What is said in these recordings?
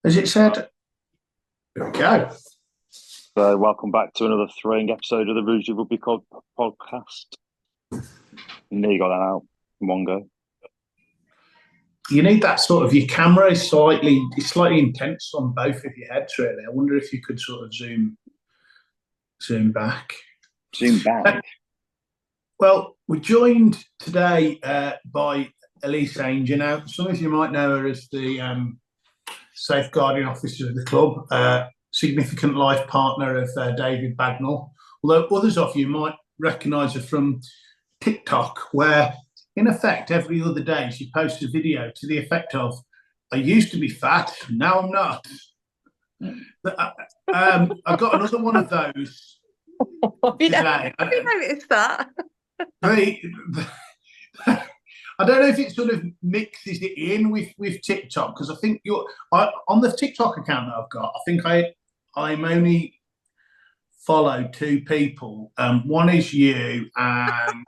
As it said, here we go. So, welcome back to another thrilling episode of the Rouge Rugby Club podcast. Nearly got that out in one go. You need that sort of, your camera is slightly intense on both of your heads, really. I wonder if you could sort of zoom back. Zoom back. Well, we're joined today by Elise. Now, some of you might know her as the safeguarding officer of the club, significant life partner of David Bagnall. Although others of you might recognise her from TikTok, where in effect every other day she posts a video to the effect of, "I used to be fat, now I'm not." I got another one of those today. Have you noticed that? I don't know if it sort of mixes it in with TikTok, because I think on the TikTok account that I've got, I think I'm only followed two people. One is you, and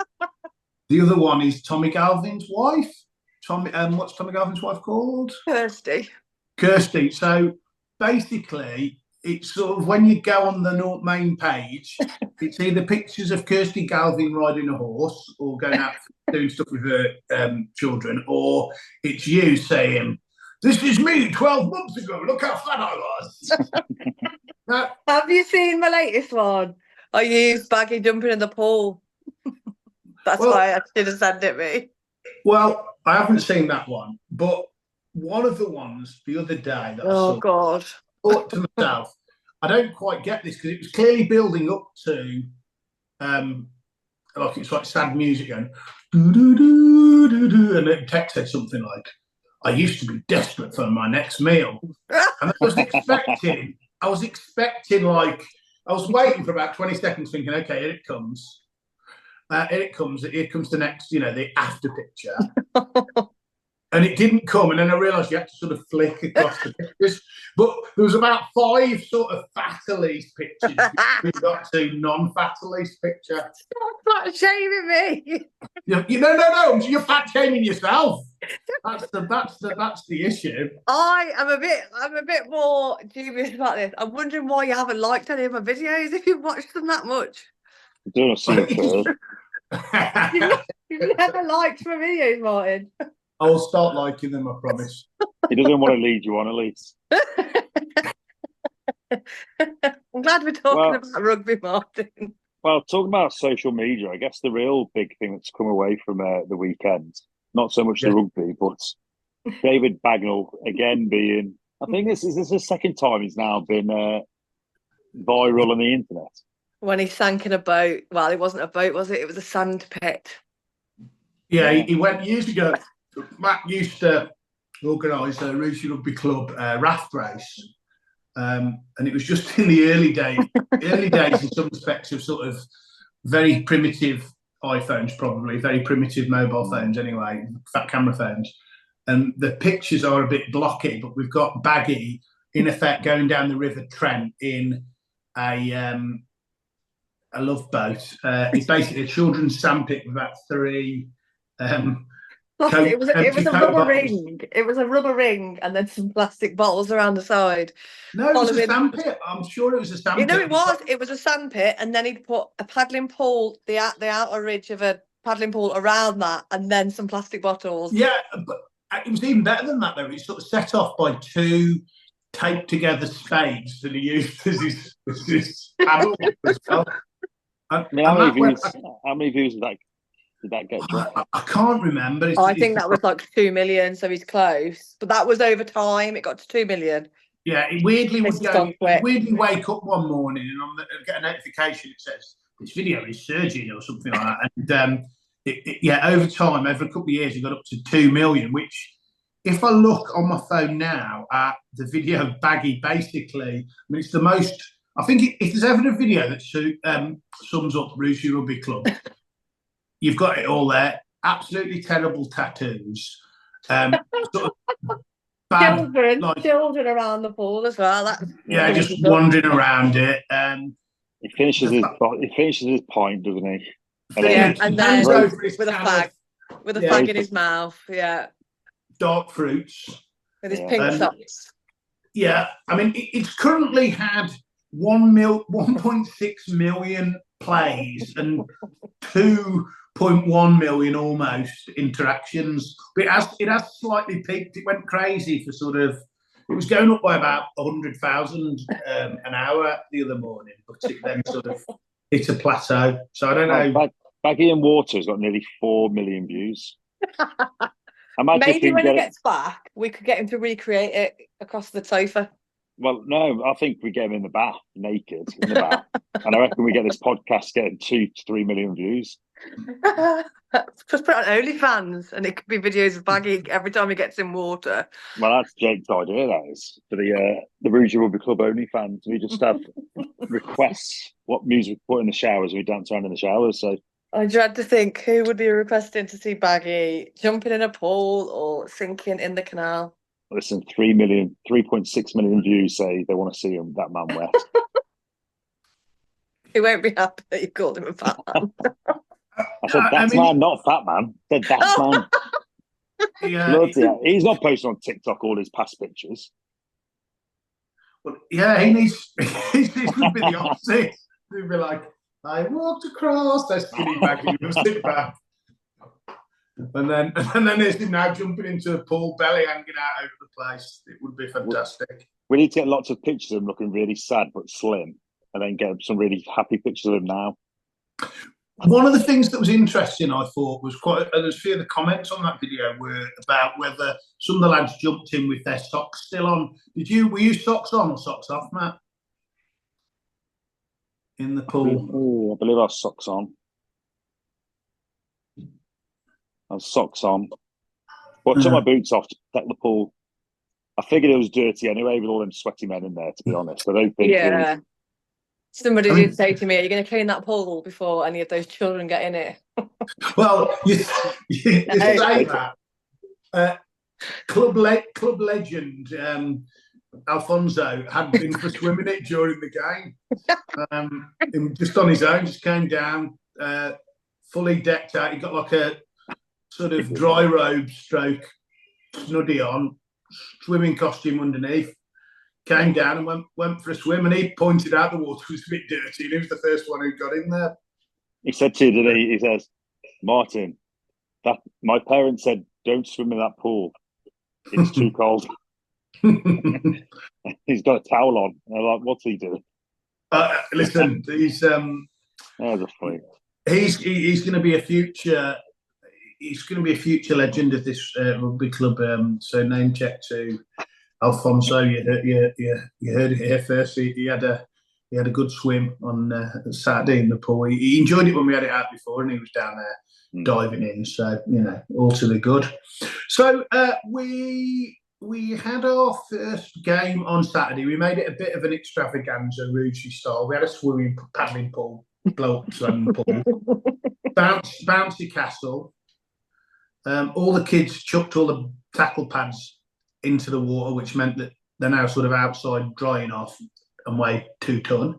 the other one is Tommy Galvin's wife. What's Tommy Galvin's wife called? Kirsty. So basically, it's sort of when you go on the main page, it's either pictures of Kirsty Galvin riding a horse or going out doing stuff with her children, or it's you saying, "This is me 12 months ago. Look how fat I was." Have you seen my latest one? I used Baggy jumping in the pool. That's why I should have sent it me. Well, I haven't seen that one, but one of the ones the other day that I saw, God. thought to myself, I don't quite get this, because it was clearly building up to like, it's like sad music going do do do do do, and the text said something like, "I used to be desperate for my next meal," and I was expecting like, I was waiting for about 20 seconds, thinking, okay, here it comes. Here comes the next, the after picture. And it didn't come, and then I realised you had to sort of flick across the pictures. But there was about 5 sort of fat Elise pictures. We got to non-fat Elise picture. Stop fat shaming me. No. You're fat shaming yourself. That's the issue. I'm a bit more dubious about this. I'm wondering why you haven't liked any of my videos if you've watched them that much. Doing a secret. You've never liked my videos, Martin. I'll start liking them, I promise. He doesn't want to lead you on, Elise. I'm glad we're talking about rugby, Martin. Well, talking about social media, I guess the real big thing that's come away from the weekend, not so much the rugby, but David Bagnall again being, I think this is the second time he's now been viral on the internet. When he sank in a boat. Well, it wasn't a boat, was it? It was a sand pit. Yeah, he went years ago. Matt used to organise a Rouge Rugby Club raft race, and it was just in the early days in some respects of sort of very primitive iPhones, probably very primitive mobile phones anyway, fat camera phones, and the pictures are a bit blocky, but we've got Baggy in effect going down the River Trent in a love boat. It's basically a children's sandpit with about 3 it was a rubber ring. It was a rubber ring, and then some plastic bottles around the side. No, it was a sandpit. I'm sure it was a sandpit. No, it was. It was a sandpit, and then he'd put a paddling pool, the outer ridge of a paddling pool around that, and then some plastic bottles. Yeah, but it was even better than that, though. It sort of set off by 2 taped together spades that he used as his paddle as well. How many views did that get? I can't remember. I think that was like 2 million, so he's close. But that was over time. It got to 2 million. Yeah, it weirdly weirdly wake up one morning and get a notification that says this video is surging or something like that. And over time, over a couple of years, it got up to 2 million. Which, if I look on my phone now at the video of Baggy, basically, it's the most. I think if there's ever a video that sums up Rouge Rugby Club, you've got it all there. Absolutely terrible tattoos. Sort of bad, children around the pool as well. Just wandering around it. He finishes his pint, doesn't he? And then with a fag in his mouth. Yeah. Dark fruits with his pink socks. Yeah, I mean, it's currently had 1.6 million plays and 2.1 million almost interactions. But it has slightly peaked. It went crazy for sort of. It was going up by about 100,000 an hour the other morning, but it then sort of hit a plateau. So I don't know. Baggy and Water's got nearly 4 million views. Imagine Maybe when he gets back, we could get him to recreate it across the sofa. Well, no, I think we get him in the bath, naked in the bath, and I reckon we get this podcast getting 2 to 3 million views. Just put it on OnlyFans, and it could be videos of Baggy every time he gets in water. Well, that's Jake's idea. That is for the Rouge Rugby Club OnlyFans. We just have requests what music we put in the showers. We dance around in the showers. So I dread to think who would be requesting to see Baggy jumping in a pool or sinking in the canal. Listen, 3.6 million views say they want to see him, that man wet. He won't be happy that you called him a fat man. I said, that's man, not fat man. I said, that's man. Yeah, he's not posting on TikTok all his past pictures. Well, yeah, he needs to be the opposite. He'd be like, I walked across that skinny Baggy with a stick back. And then there's him now jumping into a pool, belly hanging out over the place. It would be fantastic. We need to get lots of pictures of him looking really sad but slim, and then get some really happy pictures of him now. One of the things that was interesting, I thought, was there's a few of the comments on that video were about whether some of the lads jumped in with their socks still on. Were you socks on or socks off, Matt? In the pool? I believe I was socks on. I was socks on. But I took my boots off to protect the pool. I figured it was dirty anyway with all them sweaty men in there, to be honest. I don't think yeah. Somebody did say to me, are you going to clean that pool before any of those children get in it? Well, you say that. Club legend Alfonso had been for swimming it during the game. Just on his own, just came down, fully decked out. He got like a sort of dry robe stroke snuddy on, swimming costume underneath. Came down and went for a swim, and he pointed out the water was a bit dirty, and he was the first one who got in there. He said to you, did he? He says, Martin, that my parents said don't swim in that pool. It's too cold. He's got a towel on. And I'm like, what's he doing? Listen, he's he's going to be a future. He's going to be a future legend of this rugby club. So name check to Alfonso. You heard it here first. He had a good swim on Saturday in the pool. He enjoyed it when we had it out before, and he was down there diving in. So all to the good. So we had our first game on Saturday. We made it a bit of an extravaganza, Rouge style. We had a swimming, paddling pool, blow up swimming pool, bouncy castle. All the kids chucked all the tackle pads into the water, which meant that they're now sort of outside drying off and weigh 2 ton.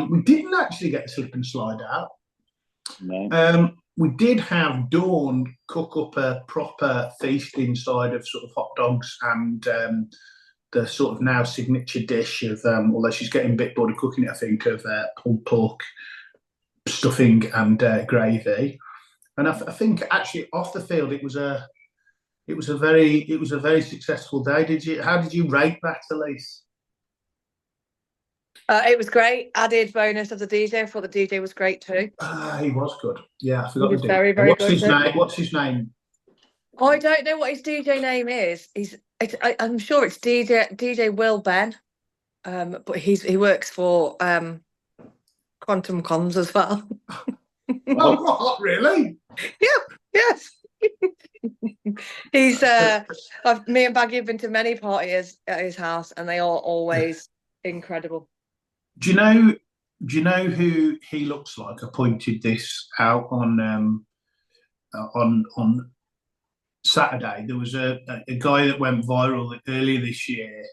We didn't actually get the slip and slide out. No. We did have Dawn cook up a proper feast inside of sort of hot dogs and the sort of now signature dish of, although she's getting a bit bored of cooking it, I think, of pulled pork stuffing and gravy. And I think actually off the field it was a very successful day. How did you rate that, Elise? It was great. Added bonus of the DJ. I thought the DJ was great too. He was good. Yeah, I forgot. He was very, very What's good. his name? What's his name? I don't know what his DJ name is. I'm sure it's DJ Will Ben, but he works for Quantum Comms as well. Oh, what? Really? Yeah. Yes. He's me and Baggy have been to many parties at his house, and they are always incredible. Do you know who he looks like? I pointed this out on Saturday. There was a guy that went viral earlier this year,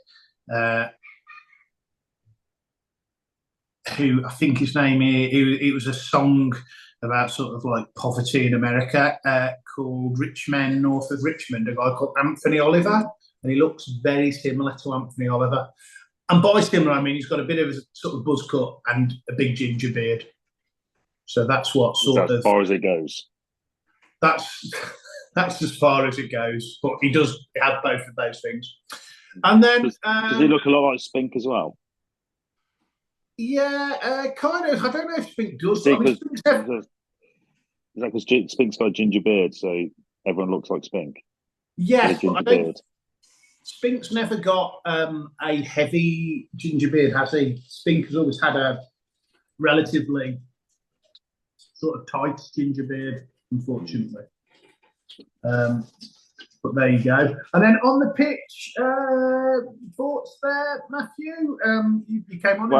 who I think his name it was a song about sort of like poverty in America, called Rich Men North of Richmond, a guy called Anthony Oliver. and he looks very similar to Anthony Oliver. And by similar, I mean he's got a bit of a sort of buzz cut and a big ginger beard. So that's what sort of, as far as it goes. That's as far as it goes. But he does have both of those things. And then does he look a lot like Spink as well? Yeah, kind of. I don't know if Spink does. Is that because Spink's got a ginger beard, so everyone looks like Spink? Yes, but I don't. Spink's never got a heavy ginger beard, has he? Spink has always had a relatively sort of tight ginger beard, unfortunately. But there you go. And then on the pitch, thoughts there, Matthew? You came on.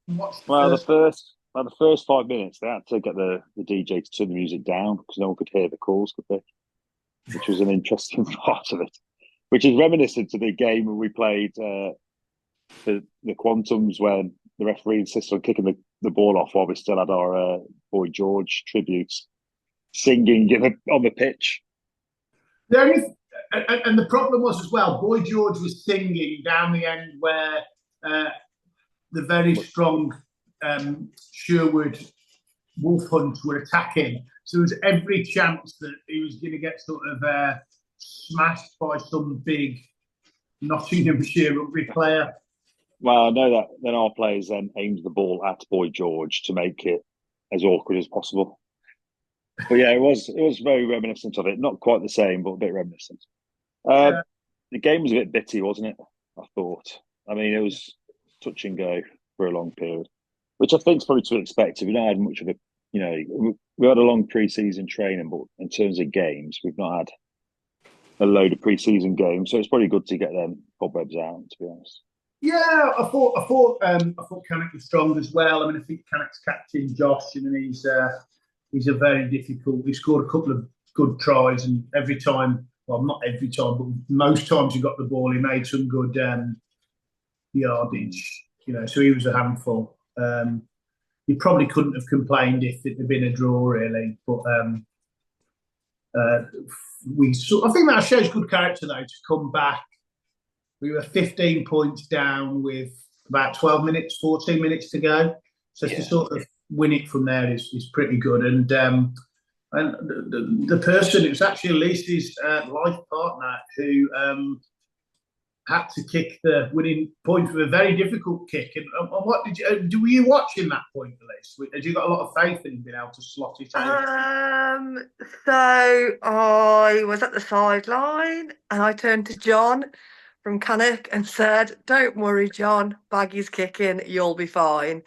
The first 5 minutes, they had to get the DJ to turn the music down because no one could hear the calls, could they? Which was an interesting part of it. Which is reminiscent to the game when we played the Quantums, when the referee insisted on kicking the ball off while we still had our Boy George tributes singing on the pitch. And the problem was as well, Boy George was singing down the end where the very strong Sherwood Wolf Hunt were attacking. So there was every chance that he was going to get sort of smashed by some big Nottinghamshire rugby player. Well, I know that then our players then aimed the ball at Boy George to make it as awkward as possible. But yeah, it was very reminiscent of it. Not quite the same, but a bit reminiscent. The game was a bit bitty, wasn't it? I thought. I mean, it was touch and go for a long period, which I think is probably to be expected. We don't had much of a, we had a long pre-season training, but in terms of games, we've not had a load of pre-season games, so it's probably good to get them cobwebs out. To be honest. Yeah, I thought Cannock was strong as well. I mean, I think Cannock's captain Josh, he's a very difficult. He scored a couple of good tries, and every time, well, not every time, but most times he got the ball, he made some good yardage. So he was a handful. He probably couldn't have complained if it had been a draw, really. But I think that shows good character, though, to come back. We were 15 points down with about 12 minutes, 14 minutes to go. So to sort of win it from there is pretty good. And the person, it was actually Elise's life partner who had to kick the winning point with a very difficult kick. And what were you watching that point, Elise? Had you got a lot of faith in being able to slot it out? So I was at the sideline and I turned to John from Cannock and said, "Don't worry, John, Baggy's kicking, you'll be fine."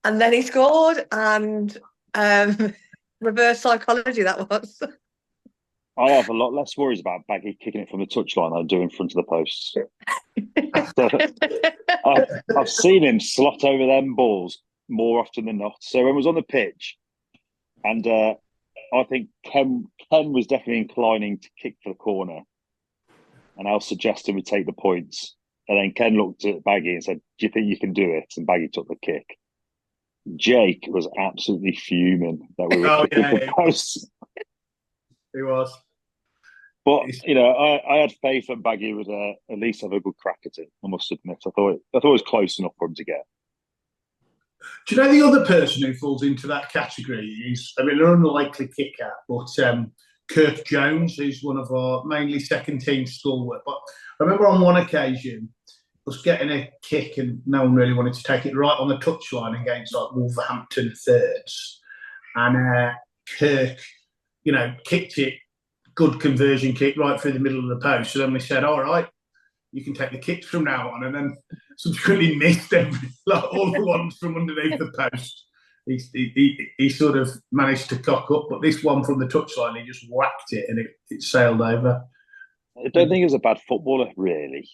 And then he scored, and reverse psychology that was. I have a lot less worries about Baggy kicking it from the touchline than I do in front of the posts. I've seen him slot over them balls more often than not. So when I was on the pitch, and I think Ken was definitely inclining to kick for the corner, and I was suggesting we take the points. And then Ken looked at Baggy and said, "Do you think you can do it?" And Baggy took the kick. Jake was absolutely fuming that we were kicking for posts. He was. But, I had faith that Baggy would at least have a good crack at it, I must admit. I thought it was close enough for him to get. Do you know the other person who falls into that category is, an unlikely kicker, but Kirk Jones, who's one of our mainly second team stalwart. But I remember on one occasion, was getting a kick and no one really wanted to take it right on the touchline against like Wolverhampton thirds. And Kirk, kicked it, good conversion kick right through the middle of the post. So then we said, all right, you can take the kicks from now on. And then subsequently missed all the ones from underneath the post. He sort of managed to cock up, but this one from the touchline, he just whacked it and it sailed over. I don't think he was a bad footballer, really.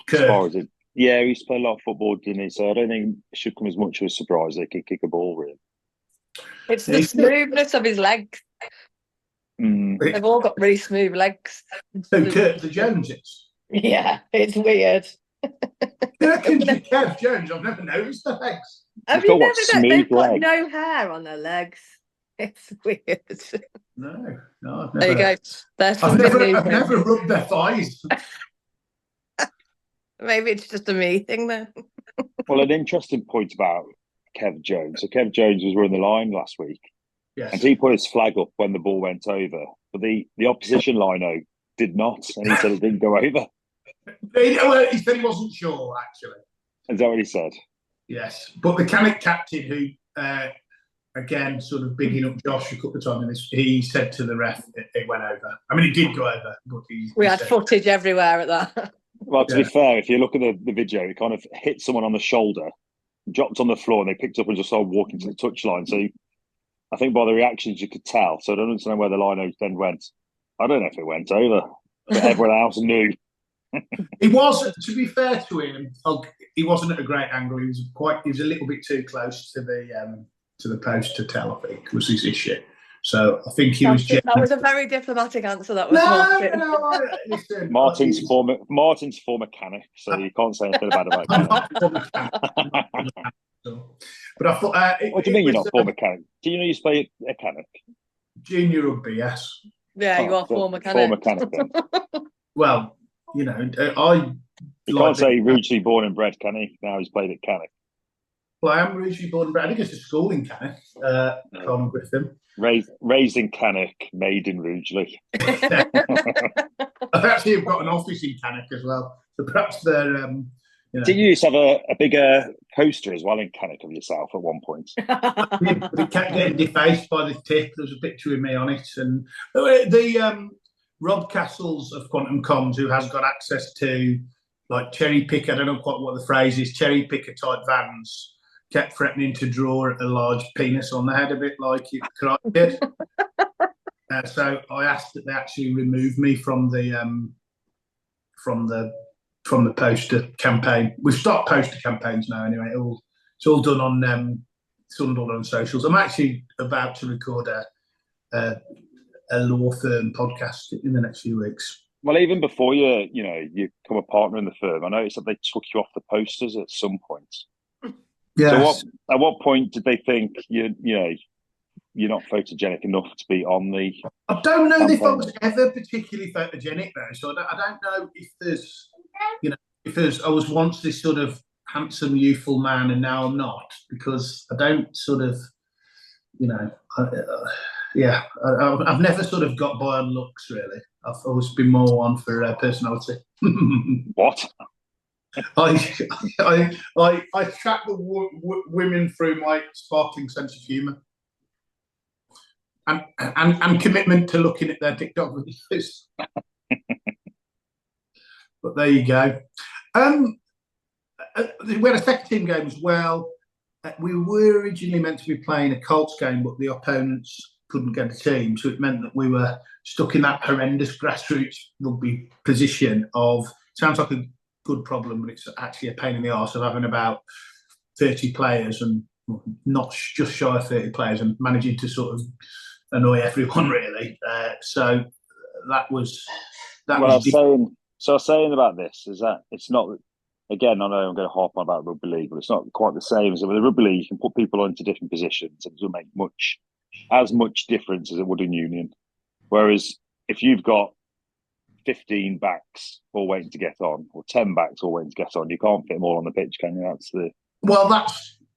Kirk. As far as it, yeah, he used to play a lot of football, didn't he? So I don't think it should come as much of a surprise that he could kick a ball, really. It's the smoothness of his legs. They've all got really smooth legs. So Kirk the Joneses? Yeah, it's weird. Kirk and Kev Jones, I've never noticed the legs. Have you never noticed they've got no hair on their legs? It's weird. No, I've never. There you go. I've never rubbed their thighs. Maybe it's just a me thing then. Well, an interesting point about Kev Jones. So Kev Jones was running the line last week, Yes. and he put his flag up when the ball went over, but the opposition line did not, and he said it didn't go over. He said he wasn't sure, actually. Is that what he said? Yes, but the Cannock captain, who again sort of bigging up Josh a couple of times, he said to the ref it went over. I mean, it did go over, but we had footage everywhere at that. Well, to be fair, if you look at the video, it kind of hit someone on the shoulder, dropped on the floor, and they picked up and just started walking to the touchline. So I think by the reactions you could tell. So I don't understand where the line then went. I don't know if it went over, but everyone else knew. It was, to be fair to him, he wasn't at a great angle. He was a little bit too close to the post to tell, I think, was his issue. So I think he was. That was a very diplomatic answer. That was listen, Martin's former Cannock, so you can't say anything bad about him. But I thought. What do you mean you're not former Cannock? Do you know you play a Cannock? Junior rugby, yes. Yeah, you are former Cannock. Former Cannock. Well, you can't say originally born and bred, can he? Now he's played at Cannock. Well, I am originally born and bred. I think it's a school in Cannock, Colin Griffin. Raised in Cannock, made in Rugeley. I've actually got an office in Cannock as well. So perhaps they're. Did you used to have a bigger poster as well in Cannock of yourself at one point? But it kept getting defaced by the tip. There was a picture of me on it. And the Rob Castles of Quantum Comms, who has got access to like cherry picker, I don't know quite what the phrase is, cherry picker type vans, kept threatening to draw a large penis on the head, a bit like it did. So I asked that they actually remove me from the poster campaign. We've stopped poster campaigns now, anyway. It's all done on socials. I'm actually about to record a law firm podcast in the next few weeks. Well, even before you become a partner in the firm, I noticed that they took you off the posters at some point. Yes. So at what point did they think you're not photogenic enough to be on the? I don't know if I campaign? was ever particularly photogenic though, so I don't know if I was once this sort of handsome, youthful man, and now I'm not, because I don't sort of, I've never sort of got by on looks really. I've always been more one for personality. What? I track the women through my sparkling sense of humour and commitment to looking at their TikTok videos. But there you go. We had a second team game as well. We were originally meant to be playing a Colts game, but the opponents couldn't get a team, so it meant that we were stuck in that horrendous grassroots rugby position of, sounds like a good problem, but it's actually a pain in the arse of having about 30 players and not just shy of 30 players and managing to sort of annoy everyone really. So that was I was saying about this is that it's not, again, I know I'm going to harp on about rugby league, but it's not quite the same. So with the rugby league, you can put people into different positions and it doesn't make as much difference as it would in union. Whereas if you've got 15 backs all waiting to get on, or 10 backs all waiting to get on, you can't fit them all on the pitch, can you?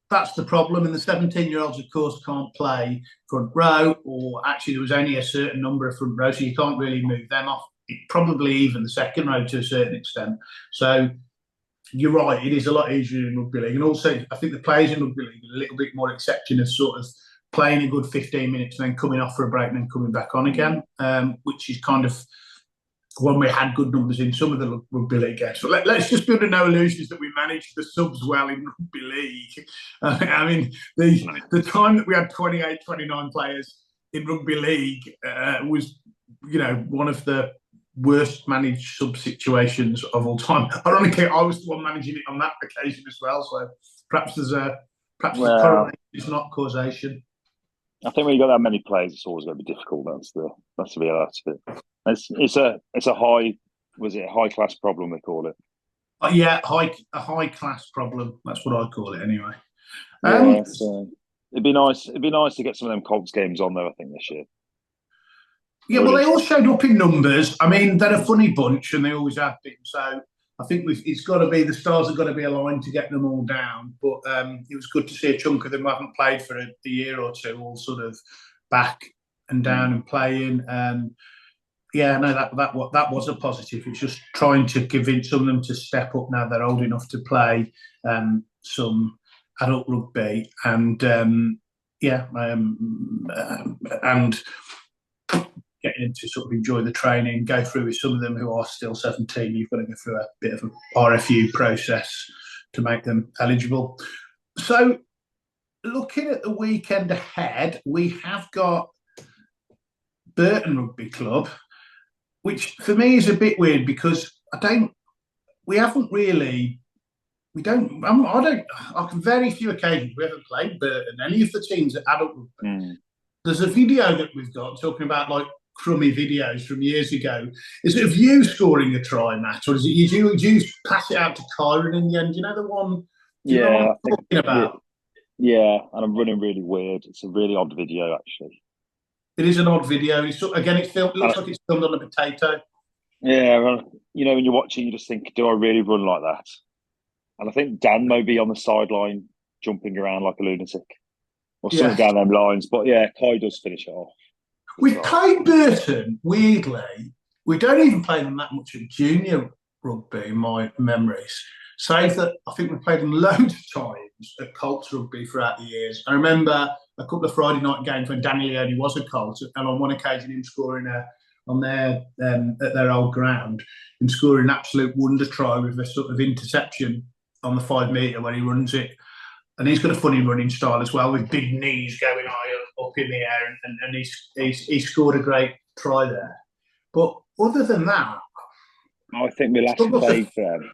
That's the problem. And the 17-year-olds, of course, can't play front row, or actually there was only a certain number of front rows, so you can't really move them off. Probably even the second row to a certain extent. So you're right, it is a lot easier in rugby league. And also, I think the players in rugby league are a little bit more accepting of sort of playing a good 15 minutes and then coming off for a break and then coming back on again, which is kind of when we had good numbers in some of the rugby league games. So let's just be under no illusions that we managed the subs well in rugby league. I mean, the time that we had 28, 29 players in rugby league was, one of the worst managed sub situations of all time. Ironically, I was the one managing it on that occasion as well. So perhaps the correlation is not causation. I think when you got that many players, it's always going to be difficult. That's the reality of it. It's a high class problem they call it. Yeah, a high class problem. That's what I call it anyway. It'd be nice. It'd be nice to get some of them Colts games on there, I think, this year. Yeah, well, they all showed up in numbers. I mean, they're a funny bunch, and they always have been. So I think it's got to be, the stars have got to be aligned to get them all down. But it was good to see a chunk of them who haven't played for a year or two all sort of back and down and playing. Yeah, no, that was a positive. It's just trying to convince some of them to step up now they're old enough to play some adult rugby, and and getting them to sort of enjoy the training, go through with some of them who are still 17. You've got to go through a bit of a RFU process to make them eligible. So, looking at the weekend ahead, we have got Burton Rugby Club, which for me is a bit weird because on very few occasions we haven't played Burton, any of the teams at adult rugby. There's a video that we've got talking about like crummy videos from years ago. Is it of you scoring a try, Matt, or is it you pass it out to Kyron in the end? You know the one? Yeah, I'm talking about. Yeah, and I'm running really weird. It's a really odd video, actually. It is an odd video. It looks like it's filmed on a potato. Yeah, well, you know, when you're watching, you just think, do I really run like that? And I think Dan may be on the sideline jumping around like a lunatic or something down them lines. But yeah, Kai does finish it off. We've played Burton, weirdly. We don't even play them that much at junior rugby, in my memories. Save that I think we played them loads of times at Colts rugby throughout the years. I remember a couple of Friday night games when Danny Leone was a Colt, and on one occasion him scoring on their at their old ground, him scoring an absolute wonder try with a sort of interception on the 5 metre where he runs it. And he's got a funny running style as well, with big knees going high up in the air, and he scored a great try there. But other than that, I think we last played them.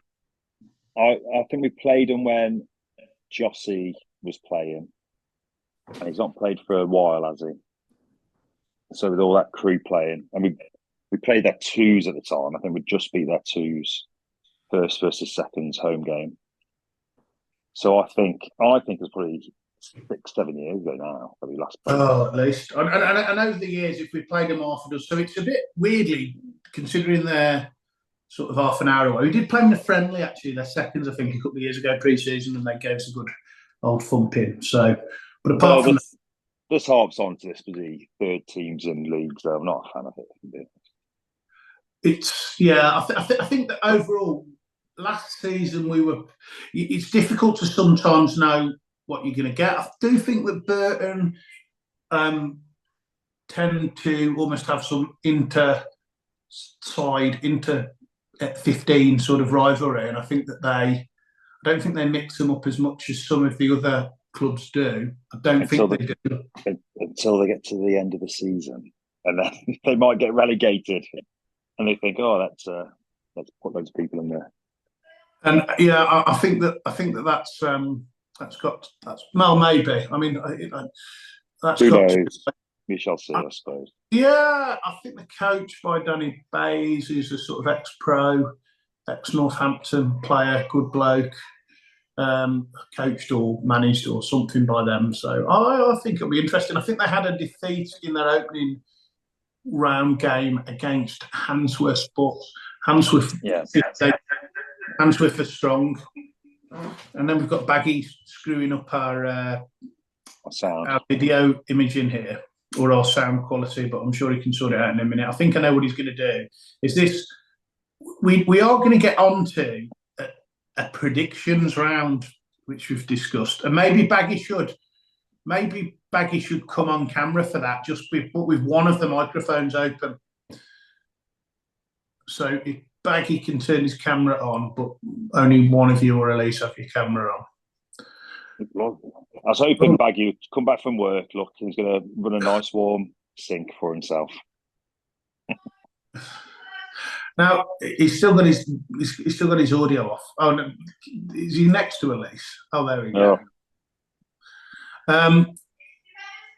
I think we played them when Jossie was playing, and he's not played for a while, has he? So with all that crew playing, and we played their twos at the time. I think we'd just beat their twos, first versus seconds home game. So I think it's probably 6-7 years ago now that we last played. Oh, at least. And over the years, if we played them half a dozen, so it's a bit weirdly considering they're sort of half an hour away. We did play them in the friendly actually, their seconds, I think, a couple of years ago pre-season, and they gave us a good old thumping. So, but apart from this harps on to this for the third teams in leagues, though. I'm not a fan of it. I think that overall, last season it's difficult to sometimes know what you're going to get. I do think that Burton tend to almost have some inter 15 sort of rivalry, and I think that I don't think they mix them up as much as some of the other clubs do. I don't think they do until they get to the end of the season, and then they might get relegated, and they think, "Oh, let's put loads of people in there." And yeah, I think that's well, maybe. I mean, that's who knows. We shall see, I suppose. Yeah, I think the coach by Danny Bays, who's a sort of ex-pro, ex-Northampton player, good bloke, coached or managed or something by them. So I think it'll be interesting. I think they had a defeat in their opening round game against Handsworth Sports. Handsworth are strong. And then we've got Baggy screwing up our video imaging here, or our sound quality, but I'm sure he can sort it out in a minute. I think I know what he's going to do. Is this, we are going to get on to a predictions round, which we've discussed. And maybe Baggy should come on camera for that, but with one of the microphones open. So if Baggy can turn his camera on, but only one of you or Elise have your camera on. I was hoping Baggy would come back from work. Look, he's going to run a nice warm sink for himself. Now he's still got his audio off. Oh no, is he next to Elise? Oh, there we go.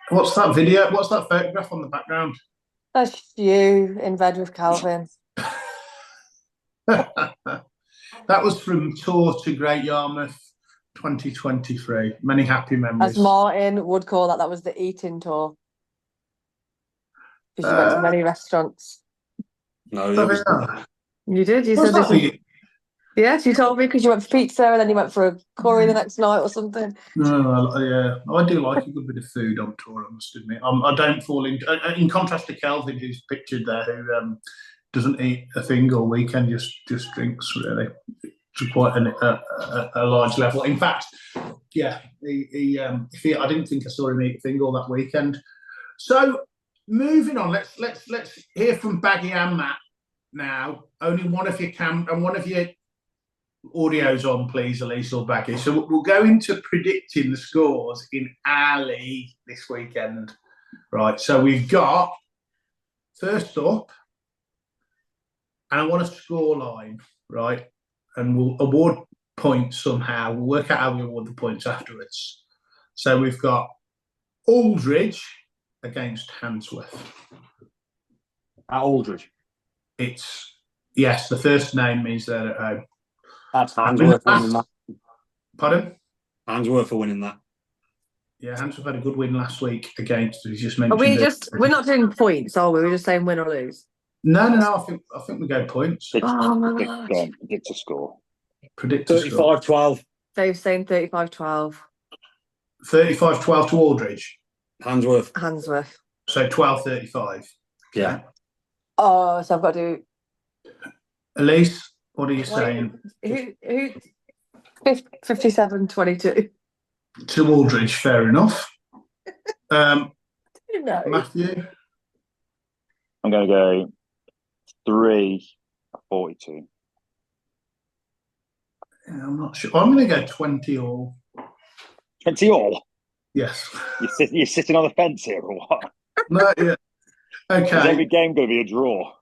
What's that video? What's that photograph on the background? That's you in bed with Calvin. That was from Tour to Great Yarmouth 2023. Many happy memories. As Martin would call that was the eating tour. Because you went to many restaurants. No, you did. You said this. Yes, you told me because you went for pizza and then you went for a curry the next night or something. No, yeah, I do like a good bit of food on tour. I must admit, I don't fall in contrast to Kelvin, who's pictured there, who doesn't eat a thing all weekend, just drinks really to quite a large level. In fact, yeah, I didn't think I saw him eat a thing all that weekend. So moving on, let's hear from Baggy and Matt now. Only one of you can, and one of you audio's on, please, Elise or Baggy. So we'll go into predicting the scores in our league this weekend. Right. So we've got first up, and I want a score line, right? And we'll award points somehow. We'll work out how we award the points afterwards. So we've got Aldridge against Handsworth. At Aldridge. It's, yes, the first name means they're at home. That's Handsworth winning that. Pardon? Handsworth for winning that. Yeah, Handsworth had a good win last week against, as you just mentioned. We're not doing points, are we? We're just saying win or lose. No. I think we go points. Oh my God. Predict a score. Predict a score. 35-12. Dave's saying 35-12. 35-12 to Aldridge. Handsworth. So 12-35. Yeah. Oh, so I've got to do. Elise, what are you saying? Who 57-22. To Aldridge, fair enough. No. Matthew? I'm going to go 3-42. Yeah, I'm not sure. I'm going to go 20 all. 20 all? Yes. You're sitting on the fence here or what? No, yeah. Okay. Is every game going to be a draw?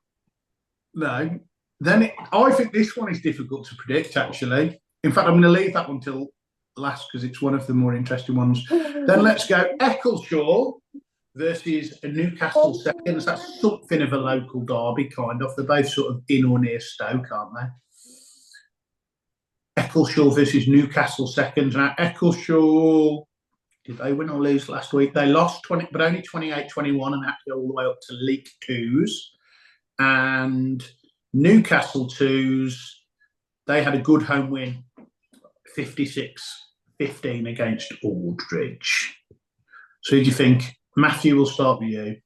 No. Then I think this one is difficult to predict, actually. In fact, I'm going to leave that one till last because it's one of the more interesting ones. Then let's go Eccleshaw versus a Newcastle Seconds. That's something of a local derby, kind of. They're both sort of in or near Stoke, aren't they? Eccleshaw versus Newcastle Seconds. Now, Eccleshaw, did they win or lose last week? They lost 20, but only 28-21 and had to go all the way up to League Twos. And Newcastle Twos, they had a good home win, 56-15 against Aldridge. So who do you think? Matthew, will start with you.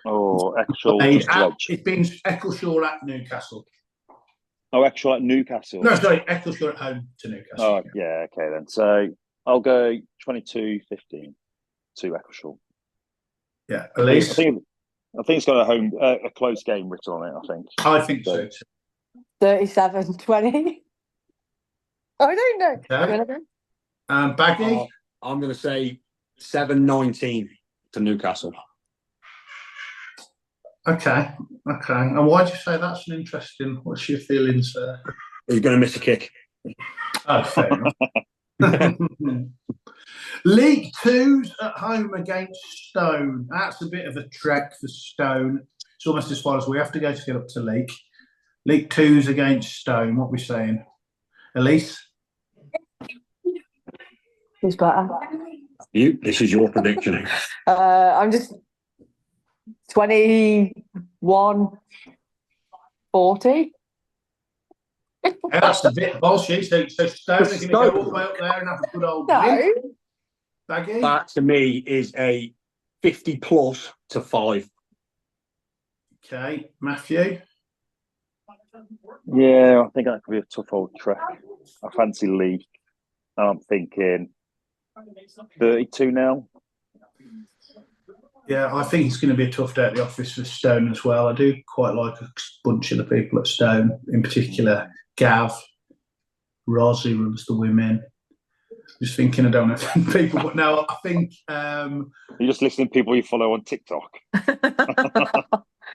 Oh, Eccleshaw. It's been Eccleshaw at Newcastle. Oh, Eccleshaw at Newcastle. No, sorry, Eccleshaw at home to Newcastle. Oh, yeah, okay then. So I'll go 22-15 to Eccleshaw. Yeah, Elise? I think it's got a close game written on it, I think so too. 37-20. I don't know. Okay. Baggy? I'm going to say 7-19 to Newcastle. Okay. And why do you say that's an interesting? What's your feelings there? He's going to miss a kick. Oh, fair enough. League Twos at home against Stone. That's a bit of a trek for Stone. It's almost as far as we have to go to get up to League. League Twos against Stone. What are we saying? Elise? Who's better? This is your prediction. I'm just 21-40. Yeah, that's a bit bullshit. So Stone are going to go all the way up there and have a good old win. Baggy? That to me is a 50+ to 5. Okay, Matthew? Yeah, I think that could be a tough old trek. I fancy League. I'm thinking 32 now. Yeah, I think it's going to be a tough day at the office for Stone as well. I do quite like a bunch of the people at Stone, in particular Gav, Roz, who runs the women. Just thinking I don't know people, but no, I think... You're just listening to people you follow on TikTok.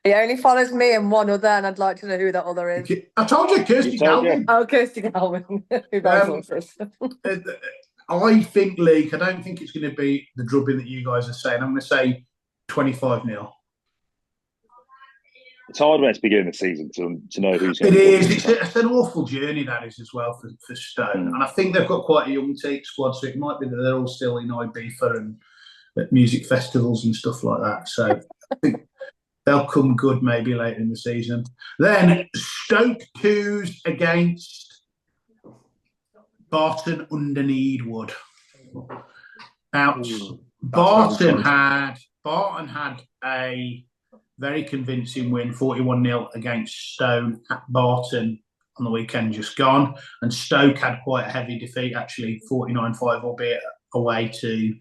He only follows me and one other, and I'd like to know who that other is. I told you, Kirsty Galvin. Oh, Kirsty Galvin. Who knows I think League, I don't think it's going to be the drubbing that you guys are saying. I'm going to say 25-0. It's hard when it's beginning of the season to know who's going to to win. It's an awful journey, that is, as well, for Stone. And I think they've got quite a young take squad, so it might be that they're all still in Ibiza and at music festivals and stuff like that. So I think they'll come good maybe later in the season. Then Stoke 2s against Barton under Needwood. Now, Barton had a very convincing win, 41-0 against Stone at Barton on the weekend just gone. And Stoke had quite a heavy defeat, actually, 49-5, albeit away to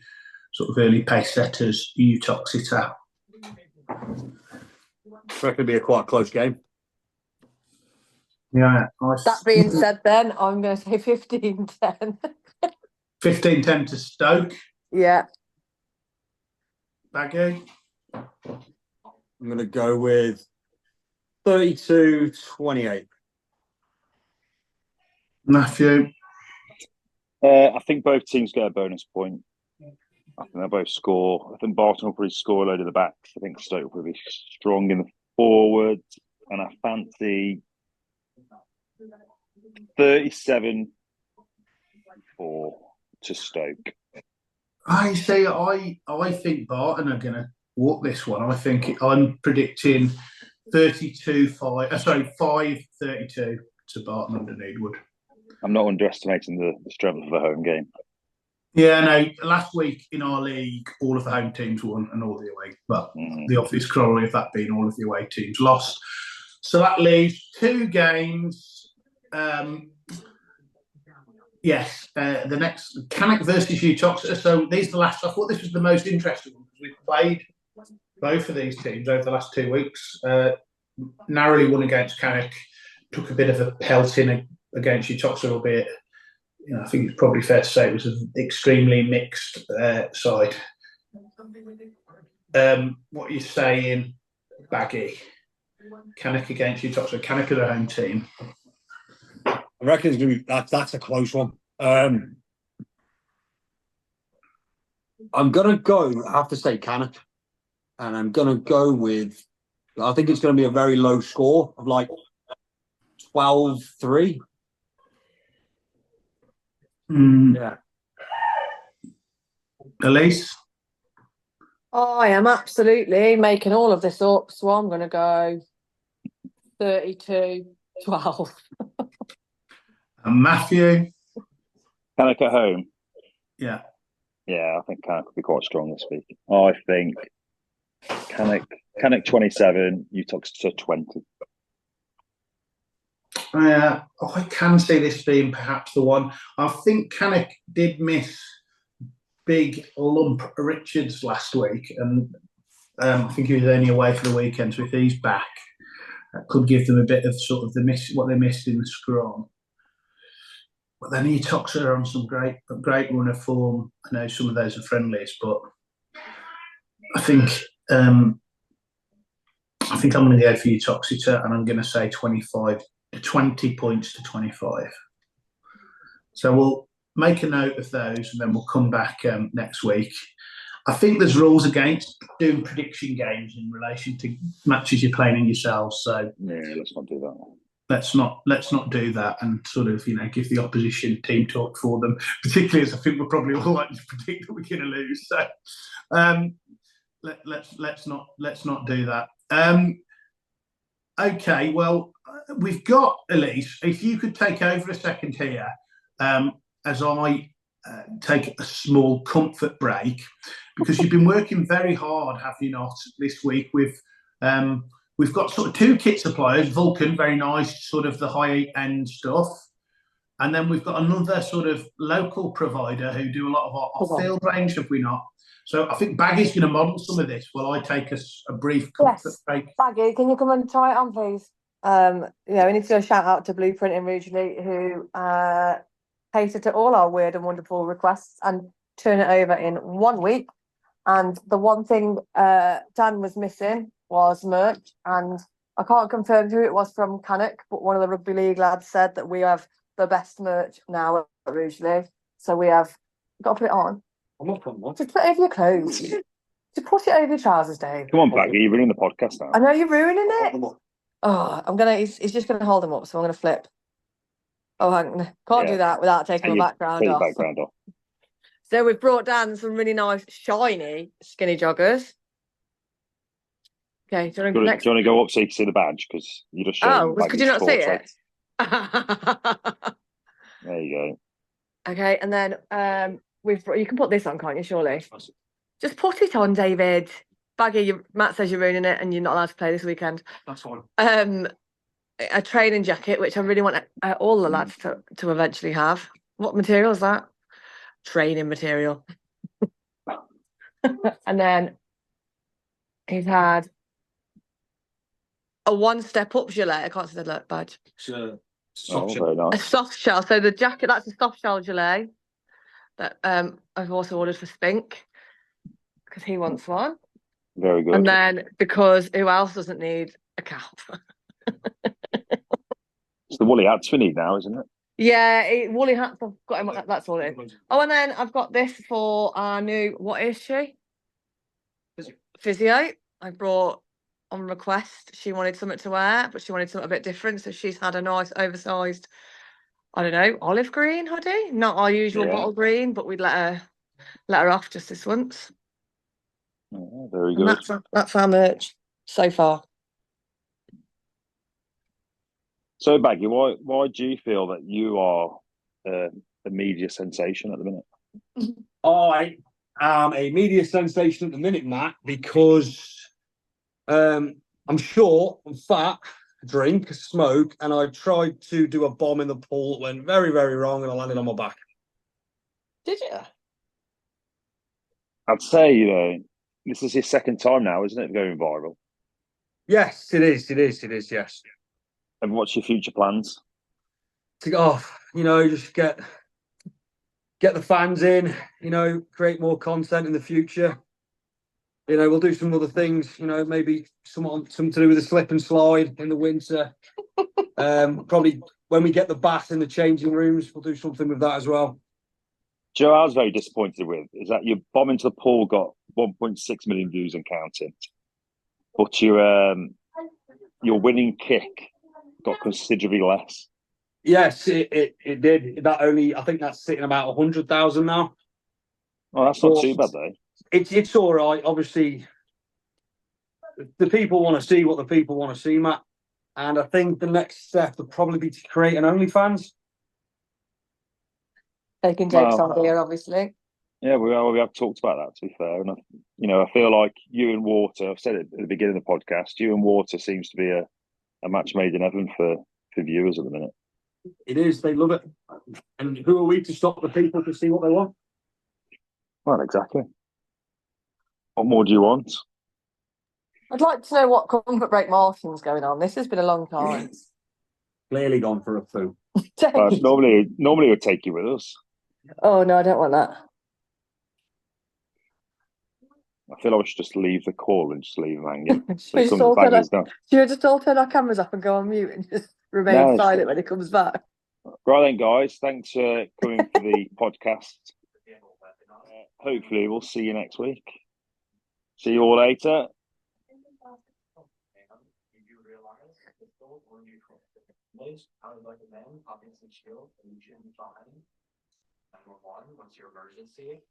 sort of early pace setters, Utah. It's going to be a quite close game. Yeah. That being said, then I'm going to say 15-10. 15-10 to Stoke. Yeah. Baggy. I'm going to go with 32-28. Matthew. I think both teams get a bonus point. I think they'll both score. I think Barton will probably score a load of the backs. I think Stoke will be strong in the forwards. And I fancy 37-4 to Stoke. I think Barton are going to walk this one. I'm predicting 5-32 to Barton under Needwood. I'm not underestimating the strength of the home game. Yeah, no. Last week in our league, all of the home teams won and all the away. But the obvious corollary of that being all of the away teams lost. So that leaves 2 games. Yes, the next Cannock versus Utah. So these are the last. I thought this was the most interesting one because we've played both of these teams over the last 2 weeks. Narrowly won against Cannock, took a bit of a pelting against Utah, albeit I think it's probably fair to say it was an extremely mixed side. What are you saying, Baggy? Cannock against Utah, so Cannock are their home team. I reckon it's going to be that's a close one. I'm going to go. I have to say Cannock, and I'm going to go with. I think it's going to be a very low score of like 12-3. Yeah. Elise? I am absolutely making all of this up, so I'm going to go 32-12. And Matthew? Cannock at home? Yeah. Yeah, I think Cannock will be quite strong this week. I think Cannock 27, Utah 20. I can see this being perhaps the one. I think Cannock did miss big lump Richards last week, and I think he was only away for the weekend. So if he's back, that could give them a bit of sort of what they missed in the scrum. But then Utah are on some great run of form. I know some of those are friendlies, but I think I'm going to go for Utah, and I'm going to say 20 points to 25. So we'll make a note of those, and then we'll come back next week. I think there's rules against doing prediction games in relation to matches you're playing in yourselves. So yeah, let's not do that. Let's not do that, and sort of give the opposition team talk for them. Particularly as I think we're probably all likely to predict that we're going to lose. So let's not do that. Okay, well, we've got Elise. If you could take over a second here, as I take a small comfort break, because you've been working very hard, have you not, this week with. We've got sort of 2 kit suppliers, Vulcan, very nice, sort of the high-end stuff. And then we've got another sort of local provider who do a lot of our off-field range, have we not? So I think Baggy's going to model some of this while I take a brief comfort break. Baggy, can you come and try it on, please? We need to go shout out to Blueprinting regionally, who cater to all our weird and wonderful requests and turn it over in 1 week. And the one thing Dan was missing was merch, and I can't confirm who it was from Cannock, but one of the rugby league lads said that we have the best merch now at Rugeley. So we have got to put it on. Just put it over your clothes. Just put it over your trousers, Dave. Come on, Baggy, you're ruining the podcast now. I know you're ruining it. He's just gonna hold them up, so I'm gonna flip. Oh, hang on. Can't do that without taking my background off. So we've brought down some really nice shiny skinny joggers. Okay, do you want Do to you, next? do you want to go up so you can see the badge? Because you just showed Could you not see it? There you Okay, and then you can put this on, can't you? Surely. Just put it on, David. Baggy, Matt says you're ruining it, and you're not allowed to play this weekend. That's fine. A training jacket, which I really want all the lads to eventually have. What material is that? Training material. And then he's had a one-step up gilet. I can't see the badge. It's a go. soft Very A nice. soft shell. So the jacket, that's a soft shell gilet that I've also ordered for Spink because he wants one. Very good. And then because who else doesn't need a cap? It's the woolly hats we need now, isn't it? Yeah, woolly hats. I've got him. That's all it is. Oh, and then I've got this for our new. What is she? Physio. I brought on request. She wanted something to wear, but she wanted something a bit different. So she's had a nice oversized, I don't know, olive green hoodie. Not our usual bottle green, but we'd let her off just this once. Oh, very And good. that's our merch so far. So, Baggy, why do you feel that you are a media sensation at the minute? I am a media sensation at the minute, Matt, because I'm short, I'm fat, drink, smoke, and I tried to do a bomb in the pool that went very, very wrong, and I landed on my back. Did you? I'd say, this is his second time now, isn't it, going viral? Yes, it is. It is. It is. Yes. And what's your future plans? To go off, just get the fans in, create more content in the future. We'll do some other things, maybe something to do with the slip and slide in the winter. Probably when we get the bath in the changing rooms, we'll do something with that as well. Joe, I was very disappointed with is that your bomb into the pool got 1.6 million views and counting, but your winning kick got considerably less. Yes, it did. I think that's sitting about 100,000 now. Oh, that's not too bad though. It's all right. Obviously, the people want to see what the people want to see, Matt. And I think the next step would probably be to create an OnlyFans. Taking Jake's idea, obviously. Yeah, we have talked about that, to be fair. And, I feel like you and Water, I've said it at the beginning of the podcast, you and Water seems to be a match made in heaven for viewers at the minute. It is. They love it. And who are we to stop the people to see what they want? Well, exactly. What more do you want? I'd like to know what Comfort Break Martin's going on. This has been a long time. Clearly gone for a poo. Normally it would take you with us. Oh, no, I don't want that. I feel like we should just leave the call and just leave him hanging. Should we just all turn our cameras off and go on mute and just remain silent when he comes back? Right then, guys. Thanks for coming for the podcast. Hopefully, we'll see you next week. See you all later. I would recommend popping some shield and you should be fine. 911, what's your emergency?